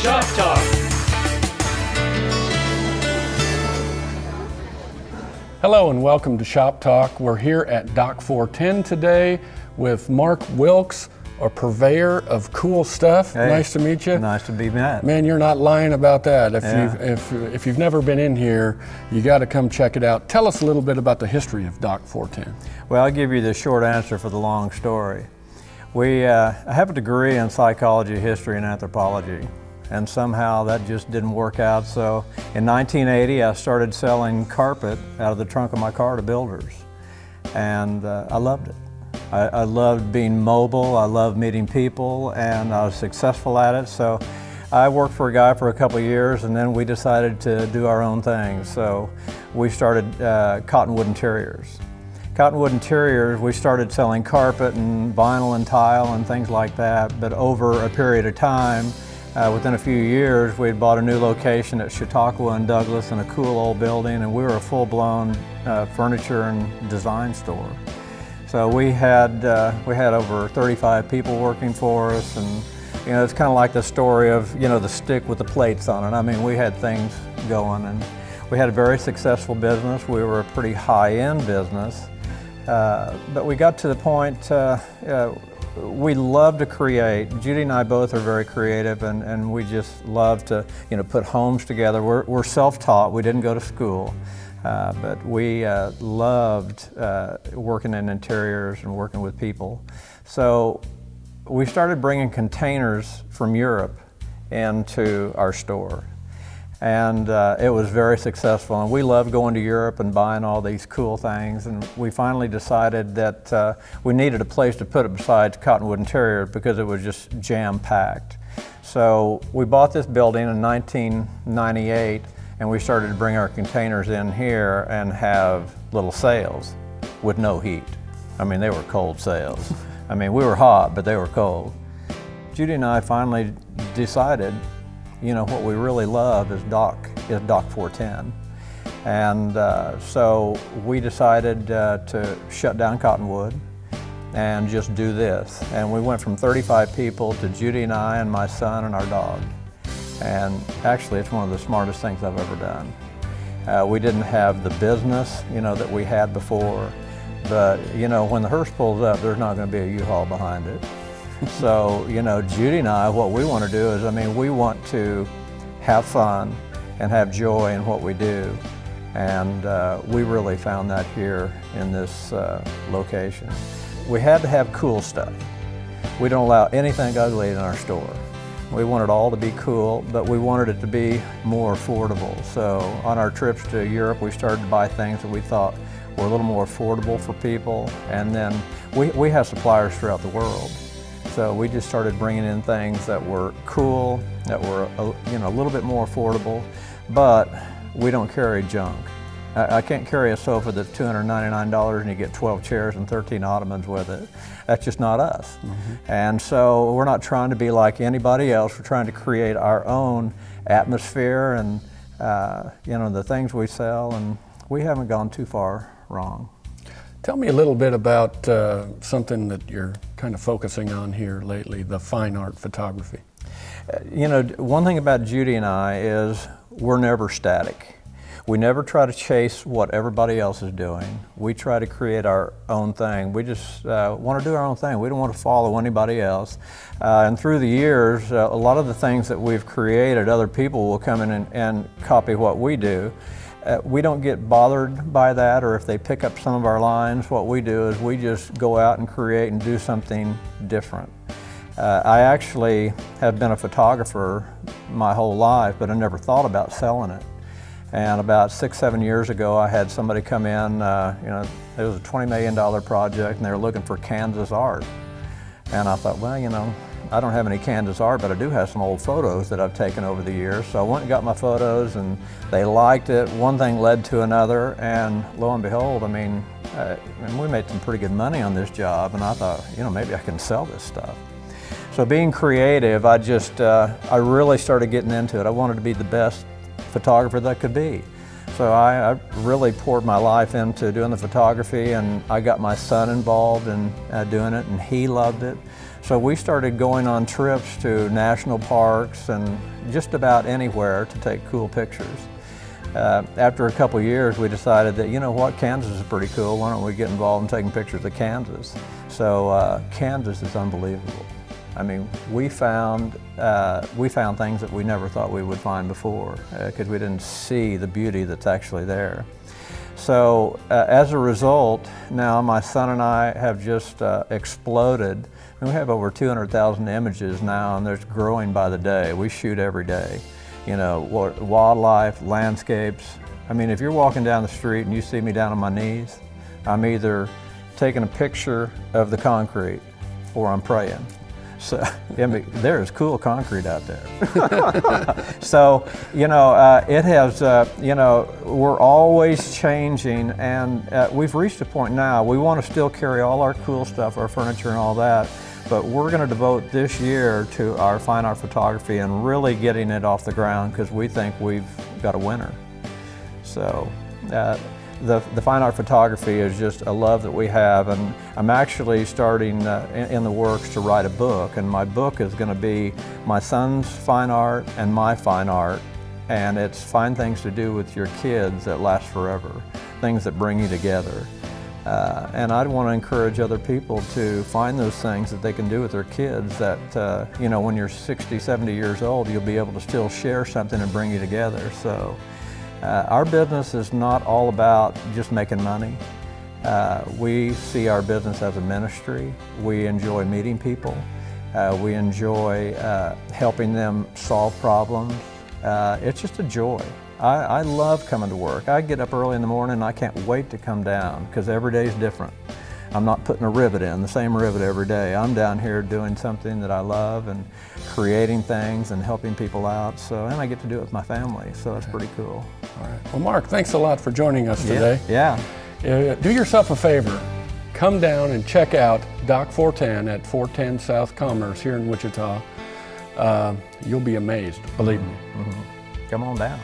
Shop Talk. Hello and welcome to Shop Talk. We're here at Dock 410 today with Mark Wilkes, a purveyor of cool stuff. Hey, nice to meet you. Nice to be met. Man, you're not lying about that. Yeah. If you've never been in here, you got to come check it out. Tell us a little bit about the history of Dock 410. Well, I'll give you the short answer for the long story. I have a degree in psychology, history, and anthropology, and somehow that just didn't work out. So in 1980, I started selling carpet out of the trunk of my car to builders, and I loved it. I loved being mobile, I loved meeting people, and I was successful at it. So I worked for a guy for a couple of years, and then we decided to do our own thing. So we started Cottonwood Interiors. Cottonwood Interiors, we started selling carpet and vinyl and tile and things like that, but over a period of time, within a few years, we had bought a new location at Chautauqua and Douglas in a cool old building, and we were a full-blown furniture and design store. So we had over 35 people working for us, and you know, it's kind of like the story of, you know, the stick with the plates on it. I mean, we had things going, and we had a very successful business. We were a pretty high-end business, but we got to the point we love to create. Judy and I both are very creative, and we just love to, you know, put homes together. We're self-taught. We didn't go to school. But we loved working in interiors and working with people. So we started bringing containers from Europe into our store. And it was very successful. And we loved going to Europe and buying all these cool things. And we finally decided that we needed a place to put it besides Cottonwood Interior because it was just jam-packed. So we bought this building in 1998. And we started to bring our containers in here and have little sales with no heat. I mean, they were cold sales. I mean, we were hot, but they were cold. Judy and I finally decided, you know, what we really love is Dock 410. And so we decided to shut down Cottonwood and just do this. And we went from 35 people to Judy and I and my son and our dog. And actually, it's one of the smartest things I've ever done. We didn't have the business, you know, that we had before, but you know, when the hearse pulls up, there's not going to be a U-Haul behind it. So, you know, Judy and I, what we want to do is, I mean, we want to have fun and have joy in what we do, and we really found that here in this location. We had to have cool stuff. We don't allow anything ugly in our store. We wanted it all to be cool, but we wanted it to be more affordable. So on our trips to Europe, we started to buy things that we thought were a little more affordable for people. And then we have suppliers throughout the world. So we just started bringing in things that were cool, that were you know, a little bit more affordable, but we don't carry junk. I can't carry a sofa that's $299 and you get 12 chairs and 13 ottomans with it. That's just not us. Mm-hmm. And so we're not trying to be like anybody else. We're trying to create our own atmosphere and you know, the things we sell, and we haven't gone too far wrong. Tell me a little bit about something that you're kind of focusing on here lately, the fine art photography. You know, one thing about Judy and I is we're never static. We never try to chase what everybody else is doing. We try to create our own thing. We just want to do our own thing. We don't want to follow anybody else. And through the years, a lot of the things that we've created, other people will come in and copy what we do. We don't get bothered by that, or if they pick up some of our lines. What we do is we just go out and create and do something different. I actually have been a photographer my whole life, but I never thought about selling it. And about 6-7 years ago, I had somebody come in, you know, it was a $20 million project, and they were looking for Kansas art. And I thought, well, you know, I don't have any Kansas art, but I do have some old photos that I've taken over the years. So I went and got my photos, and they liked it. One thing led to another, and lo and behold, I mean, we made some pretty good money on this job, and I thought, you know, maybe I can sell this stuff. So being creative, I really started getting into it. I wanted to be the best photographer that could be. So I really poured my life into doing the photography, and I got my son involved in doing it, and he loved it. So we started going on trips to national parks and just about anywhere to take cool pictures. After a couple years, we decided that, you know what, Kansas is pretty cool. Why don't we get involved in taking pictures of Kansas? So Kansas is unbelievable. I mean, we found things that we never thought we would find before because we didn't see the beauty that's actually there. So as a result, now my son and I have just exploded. I mean, we have over 200,000 images now, and they're growing by the day. We shoot every day. You know, wildlife, landscapes. I mean, if you're walking down the street and you see me down on my knees, I'm either taking a picture of the concrete or I'm praying. So, I mean, there's cool concrete out there. So, you know, it has, you know, we're always changing, and we've reached a point now, we want to still carry all our cool stuff, our furniture and all that, but we're going to devote this year to our fine art photography and really getting it off the ground because we think we've got a winner. So the fine art photography is just a love that we have, and I'm actually starting in the works to write a book, and my book is going to be my son's fine art and my fine art, and it's fine things to do with your kids that last forever, things that bring you together. And I'd want to encourage other people to find those things that they can do with their kids that, you know, when you're 60, 70 years old, you'll be able to still share something and bring you together. So our business is not all about just making money. We see our business as a ministry. We enjoy meeting people. We enjoy helping them solve problems. It's just a joy. I love coming to work. I get up early in the morning and I can't wait to come down because every day is different. I'm not putting a rivet in, the same rivet every day. I'm down here doing something that I love and creating things and helping people out. So, and I get to do it with my family, so it's pretty cool. All right. Well, Mark, thanks a lot for joining us today. Yeah. Do yourself a favor. Come down and check out Doc 410 at 410 South Commerce here in Wichita. You'll be amazed, believe me. Come on down.